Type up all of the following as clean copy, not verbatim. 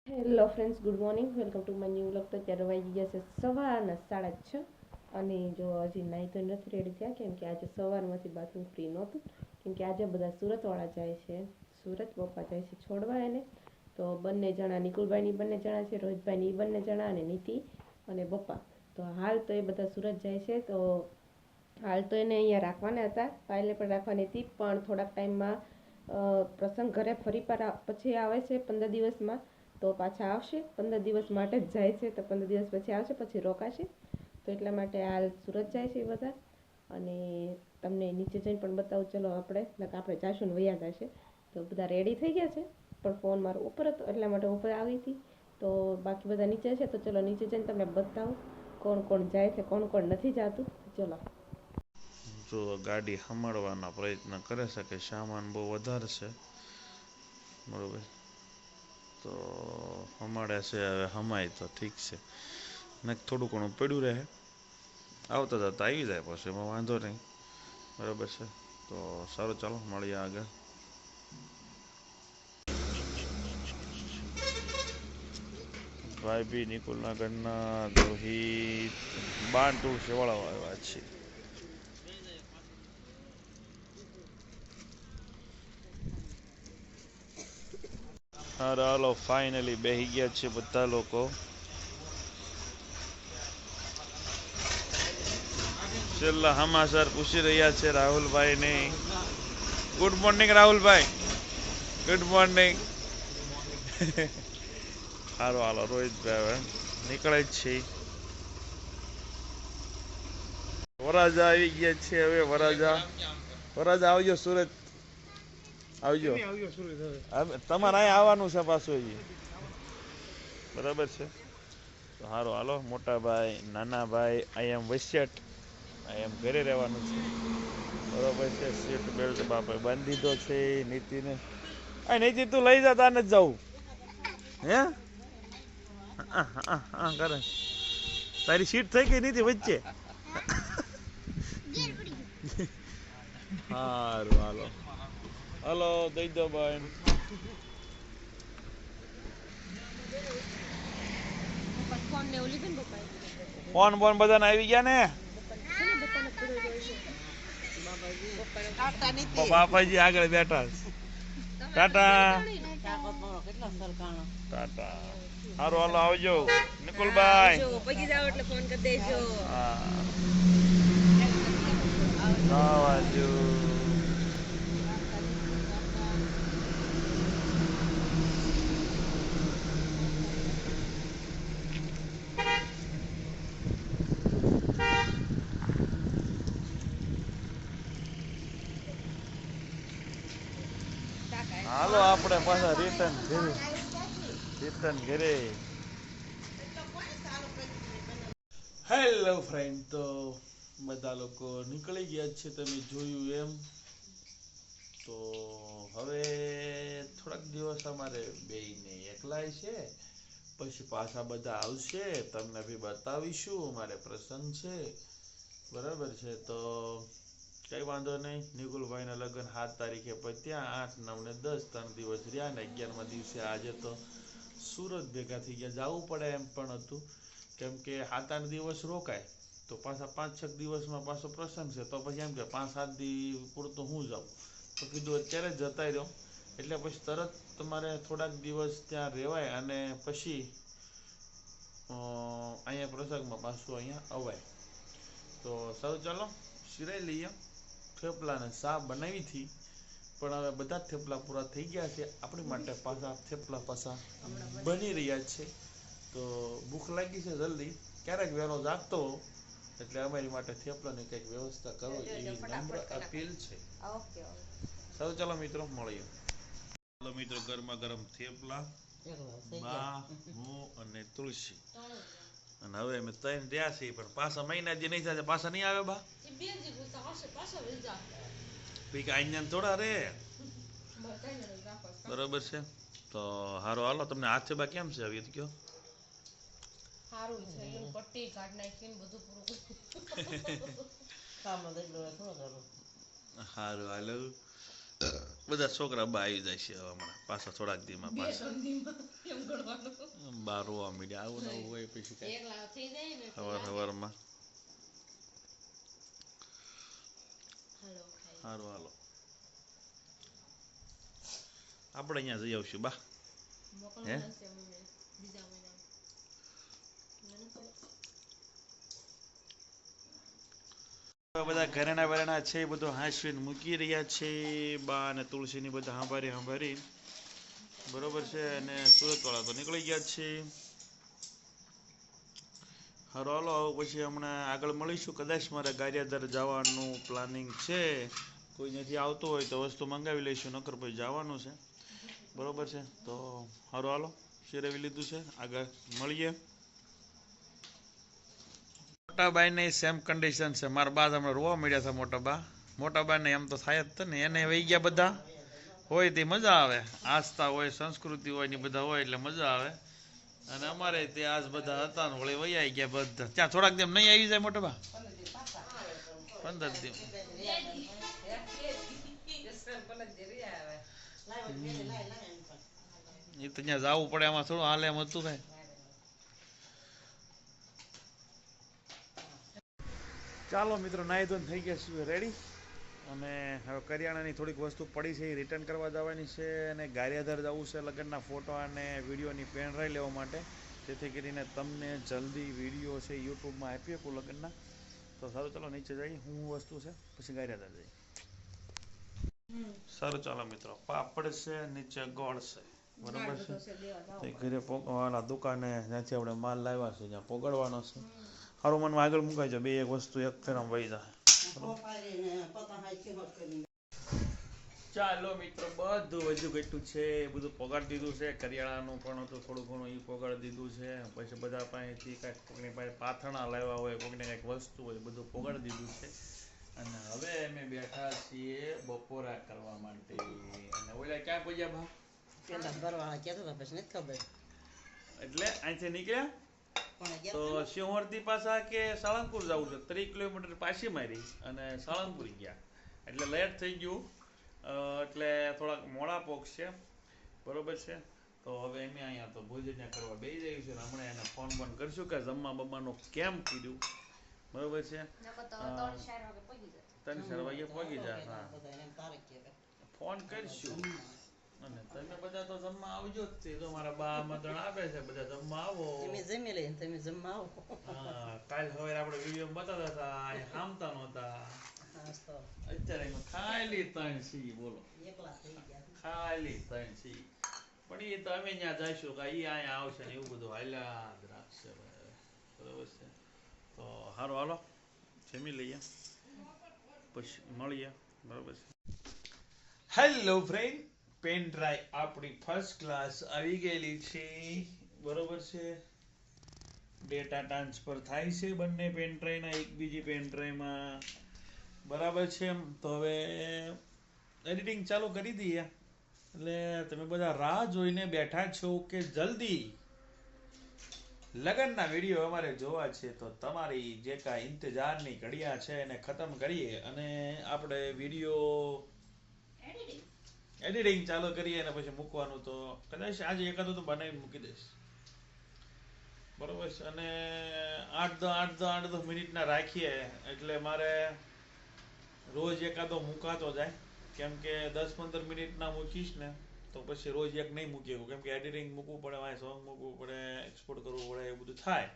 Hello friends, good morning. Welcome to my new vlog. તો અત્યારે વાગી ગયા છે સવારના 6:30. અને જો હજી નાહી તો નથી રેડી થયા, કેમ કે આજે સવારમાંથી બાથરૂમ ફ્રી નહોતું, કેમ કે આજે બધા સુરતવાળા જાય છે. સુરત પપ્પા જાય છે છોડવા એને. તો બંને જણા, નિકુલભાઈની બંને જણા છે, રોહિતભાઈની બંને જણા, અને નીતિ અને પપ્પા. તો હાલ તો એ બધા સુરત જાય છે. તો હાલ તો એને અહીંયા રાખવાના હતા, ફાઇલે પણ રાખવાની હતી, પણ થોડાક ટાઈમમાં પ્રસંગ ઘરે ફરી પછી આવે છે 15 દિવસમાં. તો પાછા આવશે, 15 દિવસ માટે જ જાય છે, તો 15 દિવસ પછી આવશે, પછી રોકાશે. તો એટલા માટે હાલ સુરત જાય છે એ બધા. અને તમને નીચે જઈને પણ બતાવું, ચલો આપણે જાશું ને વયા જશે. તો બધા રેડી થઈ ગયા છે, પણ ફોન મારો ઉપર હતો એટલા માટે ઉપર આવી હતી. તો બાકી બધા નીચે છે, તો ચલો નીચે જઈને તમને બતાવું કોણ કોણ જાય છે, કોણ કોણ નથી જતું. ચલો. જો ગાડી હમાડવાના પ્રયત્ન કરે છે કે સામાન બહુ વધારે છે, બરોબર. તો હમાડે છે, હવે હમાય તો ઠીક છે, ને થોડું ઘણું પડ્યું રહે, આવતા જતા આવી જાય પછી એમાં વાંધો નહીં, બરાબર છે. તો સારું, ચાલો મળીએ આગળ. ભાઈ બી નિકુલના ઘરના રોહિત બાન તુલસીવાળા આવ્યા છે. હાલો, ફાઇનલી બેસી ગયા છે બધા લોકો. છેલ્લા સમાચાર પૂછી રહ્યા છે રાહુલભાઈને. ગુડ મોર્નિંગ રાહુલભાઈ, ગુડ મોર્નિંગ. સારું, હાલો રોહિતભાઈ હવે નીકળે જ છે. વરાજા આવી ગયા છે હવે. વરાજા આવજો સુરત, આવજો. તમારે અહીંયા આવવાનું છે પાછું હજી, બરાબર છે. તો સારું, હાલો મોટા ભાઈ, નાના ભાઈ, આઈ એમ વસિયટ, આઈ એમ ઘરે રહેવાનું છે, બરાબર છે. સીટ બેલ્ટ બાપે બાંધી દીધો છે નીતિને. આ નીતિ તું લઈ જા, તાર નથી જવું હે? કરે તારી સીટ થઈ ગઈ નીતિ વચ્ચે. સારું, હાલો હાલો દઈ દો ભાઈ. ફોન બોન બધાને આવી ગયા ને? બાપાજી આગળ બેઠા. ટાટા ટાટા. સારું, હાલો આવજો નિકુલભાઈ. આવજો. હાલો આપણે પાછા રિટર્ન ઘરે. હેલો ફ્રેન્ડ, તો બધા લોકો નીકળી ગયા છે, તમે જોયું એમ. તો હવે થોડાક દિવસ અમારે બેયને એકલાય છે, પછી પાછા બધા આવશે, તમને બી બતાવીશું. અમારે પ્રસંગ છે, બરાબર છે. તો કઈ વાંધો નહીં. નિકુલભાઈના લગ્ન 7 તારીખે પત્યા, 8, 9 ને 10 3 દિવસ રહ્યા ને 11મા દિવસે આજે તો સુરત ભેગા થઈ ગયા. જવું પડે એમ પણ હતું, કેમ કે 7-8 દિવસ રોકાય તો પાછા 5-6 દિવસમાં પાછો પ્રસંગ છે. તો પછી એમ કે 5-7 દિવસ પૂરતું હું જાઉં, તો કીધું અત્યારે જ જતા રહ્યો, એટલે પછી તરત તમારે થોડાક દિવસ ત્યાં રહેવાય અને પછી અહીંયા પ્રસંગમાં પાછું અહીંયા અવાય. તો સારું, ચાલો સિરાઈ લઈએ. થેપલાને સા બનાવી હતી, પણ હવે બધા થેપલા પૂરા થઈ ગયા છે. આપણી માટે પાછા થેપલા બની રહ્યા છે. તો ભૂખ લાગી છે જલ્દી, ક્યારેક વહેલો જાગતો, એટલે અમારી માટે થેપલાની કંઈક વ્યવસ્થા કરો એવી નમ્ર અપીલ છે. સારું, ચાલો મિત્રો મળીએ. ચાલો મિત્રો, ગરમા ગરમ થેપલા, બા, હું અને તુલસી. અને હવે અમે 3 રહ્યા છીએ, પણ પાછા મહિના જે નહીં થાય પાછા નહીં આવે બા. અહીંયા થોડા રે, બરોબર છે. તો હારો, હાલો તમને હાથે બા કેમ છે હવે કયો? સારું છે, એમ પટ્ટી કાઢ નાખીને બધું પૂરું સારું, હાલો બધા છોકરા બા આવી જાય છે હવે હમણાં પાછા થોડાક દીમાં પાછા બા રોવા મીડિયા આવું નવું હોય પછી કાંઈ સવારમાં સારું હાલો આપણે અહીંયા જઈ આવશું બા હે બધા ઘરેણા વેરણા છે એ બધું હાંસવીને મૂકી રહ્યા છે બા અને તુલસીની બધા સાંભારી બરોબર છે અને સુરતવાળા તો નીકળી ગયા છે હારો હાલો પછી હમણાં આગળ મળીશું કદાચ મારે ગારિયાધાર જવાનું પ્લાનિંગ છે કોઈ નથી આવતું હોય તો વસ્તુ મંગાવી લઈશું નકર પછી જવાનું છે બરોબર છે તો હારો હાલો શેરવી લીધું છે આગળ મળીએ મોટા બાઈને સેમ કન્ડિશન છે મારા બા હમણાં રોવા મળ્યા હતા મોટા બાને એમ તો થાય જ ને એને વહી ગયા બધા હોય તે મજા આવે આસ્થા હોય સંસ્કૃતિ હોય ને બધા હોય એટલે મજા આવે અને અમારે ત્યાં આજ બધા હતા ને વળી વહી આવી ગયા બધા ત્યાં થોડાક દિન નહીં આવી જાય મોટા બા 15 દિવસ એ તો ત્યાં જવું પડે એમાં થોડું હાલે એમ હતું કાંઈ ચાલો મિત્રો નાહી ધોઈને થઈ ગયા છીએ રેડી અને હવે કરિયાણાની થોડીક વસ્તુ પડી છે એ રિટર્ન કરવા જવાની છે અને ગારિયાધાર જવું છે લગ્નના ફોટો અને વિડીયોની પેન ડ્રાઈવ લેવા માટે જેથી કરીને તમને જલ્દી વિડીયો છે યુટ્યુબમાં આપી શકું લગ્નના તો સારું ચાલો નીચે જઈએ હું વસ્તુ છે પછી ગારિયાધાર જઈએ સારું ચાલો મિત્રો પાપડ છે નીચે ગોળ છે બરોબર છે તે ઘરે પોગવાના દુકાને જ્યાંથી આપણે માલ લાવ્યા છે ત્યાં પોગાડવાનો છે સારું મનમાં આગળ મુકાય છે બે એક વસ્તુ એક ફેરામાં વહી જાય ચાલો મિત્રો બધું હજુ કેટલું છે બધું પોગાડી દીધું છે કરિયાણાનું પણ હતું થોડું ઘણું એ પોગાડી દીધું છે પછી બધા પાસેથી કાંઈક કોઈની પાસે પાથરણા લાવ્યા હોય કોઈને કાંઈક વસ્તુ હોય બધું પોગાડી દીધું છે અને હવે અમે બેઠા છીએ બપોરા કરવા માટે અને ઓલા ક્યાં પહોંચ્યા ભા પેલા ભરવાળા કહેતા હતા પછી નથી ખબર એટલે અહીંથી નીકળ્યા તો સિંહોરથી પાછા કે સાળંગપુર જવું છે 30 કિલોમીટર પાછી મારી અને સાળંગપુર ગયા એટલે લેટ થઈ ગયું એટલે થોડાક મોડા પોકશે બરોબર છે તો હવે અમે અહીંયા તો ભોજન કરવા બેસી જઈશું છે હમણાં એને ફોન બંધ કરશું કે જમવા બમ્માનું કેમ કીધું બરોબર છે 3-4 વાગે પહોંચી જાય હા ફોન કરશું અને તમે બધા તો જમવા આવજો જ તે તો મારા બા આમંત્રણ આપે છે બધા જમવા આવો તમે જમી લઈને તમે જમવા આવો હા કાલ સવારે આપણે વિડીયો બતાવતા હતા અહીંયા હામતા નહોતા અત્યારે એમાં ખાલી 3 સી બોલો એકલા થઈ ગયા ખાલી 3 સી પણ એ તો અમે ત્યાં જઈશું કે એ અહીંયા આવશે ને એવું બધું હાલ્યા જ રાખશે બરોબર છે તો સારું હાલો જમી લઈએ પછી મળીએ બરોબર છે હેલો ફ્રેન્ડ પેન ડ્રાઈવ આપણી ફર્સ્ટ ક્લાસ આવી ગયેલી છે બરોબર છે ડેટા ટ્રાન્સફર થાય છે બંને પેન ડ્રાઈવના એક બીજી પેન ડ્રાઈવમાં બરાબર છે તો હવે એડિટિંગ ચાલુ કરી દઈએ એટલે તમે બધા રાહ જોઈને બેઠા છો કે જલ્દી લગનના વિડીયો અમારે જોવા છે તો તમારી જે કાંઈ ઇંતજારની ઘડિયા છે એને ખતમ કરીએ અને આપણે વિડીયો એડિટિંગ ચાલુ કરીએ અને પછી મૂકવાનું તો કદાચ આજે એકાદું તો બનાવીને મૂકી દઈશ બરોબર છે અને 8-10 મિનિટના રાખીએ એટલે મારે રોજ એકાદો મૂકાતો જાય કેમ કે 10-15 મિનિટના મૂકીશ ને તો પછી રોજ એક નહીં મૂકી શકું કેમ કે એડિટિંગ મૂકવું પડે વાય સોંગ મૂકવું પડે એક્સપોર્ટ કરવું પડે એ બધું થાય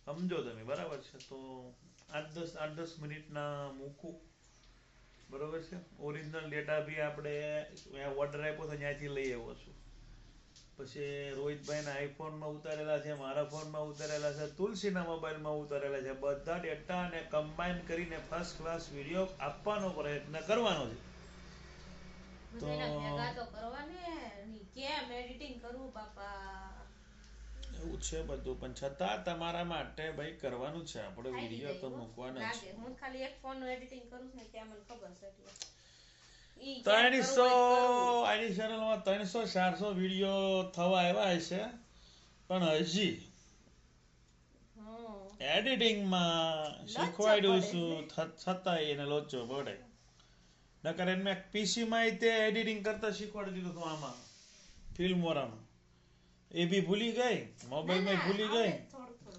સમજો તમે બરાબર છે તો 8-10 મિનિટના મૂકું બરોબર છે ઓરિજિનલ ડેટા બી આપણે ઓર્ડર આપ્યો તો ત્યાંથી લઈ આવ્યો છું પછી રોહિતભાઈના આઈફોનમાં ઉતારેલા છે મારા ફોનમાં ઉતારેલા છે તુલસીના મોબાઈલમાં ઉતારેલા છે બધા ડેટાને કમ્બાઈન કરીને ફર્સ્ટ ક્લાસ વિડીયો આપવાનો પ્રયત્ન કરવાનો છે તો એવું છે બધું પણ છતાં તમારા માટે ભાઈ કરવાનું છે આપણે વિડીયો તો મૂકવાનો છે હું ખાલી એક ફોન નું એડિટિંગ કરું છું ને ત્યાં મને ખબર છે એટલે 300 આની ચેનલમાં 300-400 વિડીયો થવા આવ્યા છે પણ હજી એડિટિંગમાં શીખવાડ્યું છું છતાં એને લોચો પડે નકર એને મેં પીસીમાં તે એડિટિંગ કરતા શીખવાડી દીધું હતું આમાં ફિલ્મોરામાં એ બી ભૂલી ગઈ મોબાઈલમાં ભૂલી ગઈ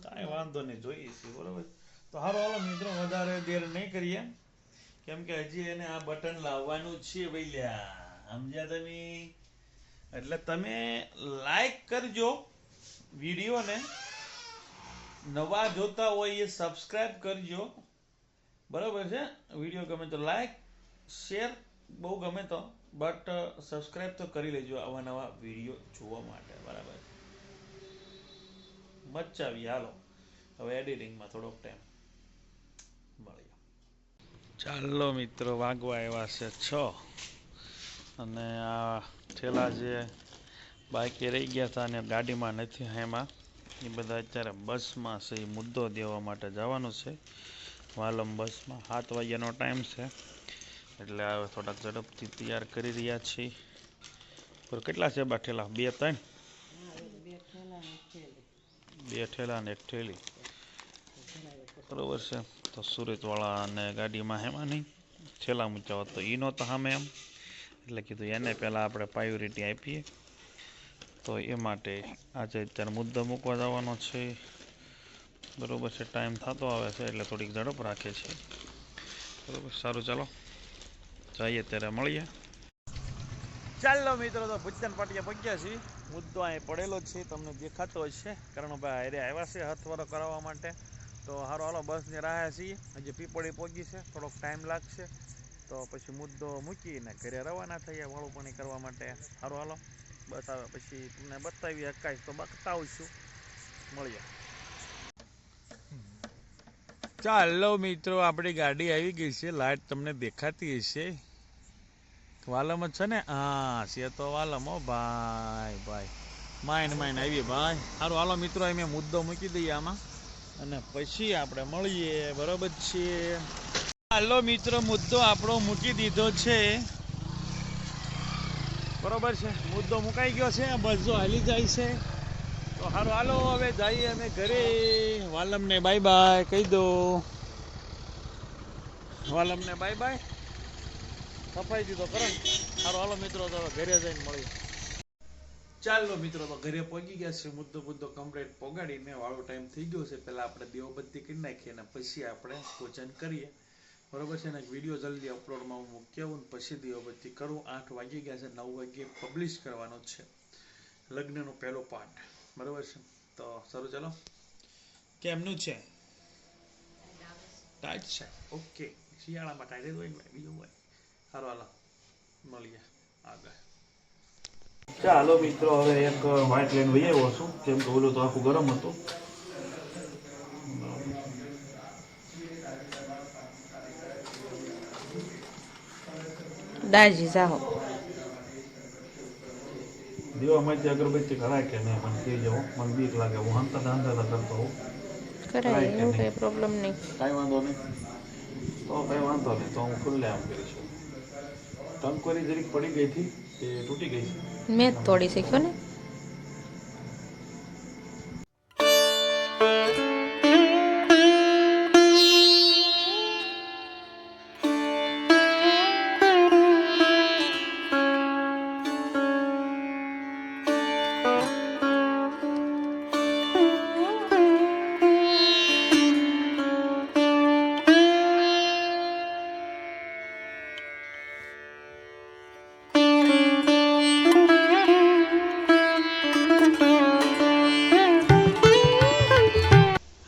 કાંઈ વાંધો નહીં જોઈએ છીએ બરોબર તો હારો હાલો મિત્રો વધારે દેર નહીં કરીએ કેમ કે હજી એને આ બટન લાવવાનું છે ભઈલ્યા સમજ્યા તમે એટલે તમે લાઈક કરજો વિડીયોને નવા જોતા હોય એ સબસ્ક્રાઇબ કરજો બરાબર છે વિડીયો ગમે તો લાઈક શેર બહુ ગમે તો બટ સબસ્ક્રાઇબ તો કરી લેજો આવા નવા વિડીયો જોવા માટે બરાબર મચાવી હાલો હવે એડિટિંગમાં થોડોક ટાઈમ મળીએ ચાલો મિત્રો વાગવા આવ્યા છે 6 અને આ ઠેલા જે બાકી રહી ગયા હતા અને ગાડીમાં નથી એમાં એ બધા અત્યારે બસમાં છે એ મુદ્દો દેવા માટે જવાનું છે વાલમ બસમાં 7 વાગ્યાનો ટાઈમ છે એટલે હવે થોડાક ઝડપથી તૈયાર કરી રહ્યા છીએ પર કેટલા છે બા ઠેલા 2 3 2 ઠેલા ને 1 ઠેલી બરોબર છે તો સુરતવાળા અને ગાડીમાં હેમાં નહીં ઠેલા મૂક્યા હોત તો એ નહોતા સામે એમ એટલે કીધું એને પહેલાં આપણે પ્રાયોરિટી આપીએ તો એ માટે આજે અત્યારે મુદ્દો મૂકવા જવાનો છે બરોબર છે ટાઈમ થતો આવે છે એટલે થોડીક ઝડપ રાખે છે બરોબર સારું ચાલો જઈએ ત્યારે મળીએ ચાલો મિત્રો તો ભુજન પાટિયા પગ્યા છીએ મુદ્દો અહીં પડેલો જ છે તમને દેખાતો જ છે કરણભાઈ હારે આવ્યા છે હથવારો કરાવવા માટે તો હારો હાલો બસની રાહે છીએ હજી પીપળી પહોંચી છે થોડોક ટાઈમ લાગશે તો પછી મુદ્દો મૂકીને ઘરે રવાના થઈએ વાળું પાણી કરવા માટે હારો હાલો બસ આવે પછી તમને બતાવી શકાય તો બતાવશું મળીએ ચાલો મિત્રો આપણી ગાડી આવી ગઈ છે લાઈટ તમને દેખાતી હશે વાલમ જ છે ને હા છે તો વાલમ હો ભાઈ ભાઈ માઇન આવી ભાઈ સારું હાલો મિત્રો અમે મુદ્દો મૂકી દઈએ આમાં અને પછી આપણે મળીએ બરોબર છે હાલો મિત્રો મુદ્દો આપણો મૂકી દીધો છે બરોબર છે મુદ્દો મુકાઈ ગયો છે બસ જો હાલી જાય છે તો સારું હાલો હવે જઈએ અમે ઘરે વાલમને બાય બાય કહી દો વાલમને બાય બાય સફાઈ દીધો કરો ને સારું હાલો મિત્રો તો ઘરે જઈને મળીએ ચાલો મિત્રો તો ઘરે પહોંચી ગયા છે મુદ્દો કમ્પ્લીટ પોગાડીને વાળો ટાઈમ થઈ ગયો છે પહેલા આપણે દીવબત્તી કરી નાખીએ અને પછી આપણે ભોજન કરીએ બરોબર છે ને વિડીયો જલ્દી અપલોડમાં હું મૂકી આવું ને પછી દીવબત્તી કરું 8 વાગી ગયા છે 9 વાગ્યે પબ્લિશ કરવાનો છે લગ્નનો પહેલો પાર્ટ બરોબર છે તો સારું ચાલો કેમનું છે ટાઈટ છે ઓકે શિયાળામાં ટાઈટ હોય ને બીજું હોય સારું હાલો મળીએ આગળ ચાલો મિત્રો હવે એક વ્હાઈટ લાઈન લઈ આવ્યો છું કેમ કે ઓલું તો આખું ગરમ હતું દાજી જાહો દીવામાંથી અગરબત્તી કરાય કે નહીં મને કહી જાઓ મને બીક લાગે હું હંતા કરતો હોઉં કરાય એવું કઈ પ્રોબ્લેમ નહીં કાંઈ વાંધો નહીં તો કંઈ વાંધો નહીં તો હું ખુલ્લે આમ કરીશું ટંકોરી જરીક પડી ગઈ હતી તે તૂટી ગઈ છે મેં તોડી શીખ્યો ને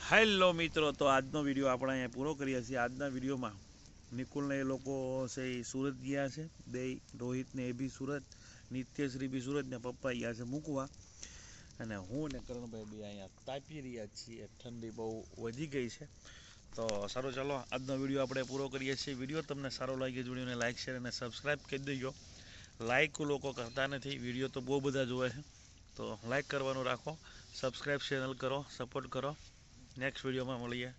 હેલો મિત્રો તો આજનો વિડીયો આપણે અહીંયા પૂરો કરીએ છીએ આજના વિડીયોમાં નિકુલને એ લોકો છે એ સુરત ગયા છે બે રોહિતને એ બી સુરત નિત્યશ્રી બી સુરત ને પપ્પા ગયા છે મૂકવા અને હું ને કરણભાઈ બી અહીંયા તાપી રહ્યા છીએ ઠંડી બહુ વધી ગઈ છે તો સારું ચાલો આજનો વિડીયો આપણે પૂરો કરીએ છીએ વિડીયો તમને સારો લાગ્યો વિડીયોને લાઇક શેર અને સબસ્ક્રાઈબ કરી દેજો લાઇક લોકો કરતા નથી વિડીયો તો બહુ બધા જોવે છે તો લાઇક કરવાનું રાખો સબસ્ક્રાઈબ ચેનલ કરો સપોર્ટ કરો નેક્સ્ટ વિડીયોમાં મળીએ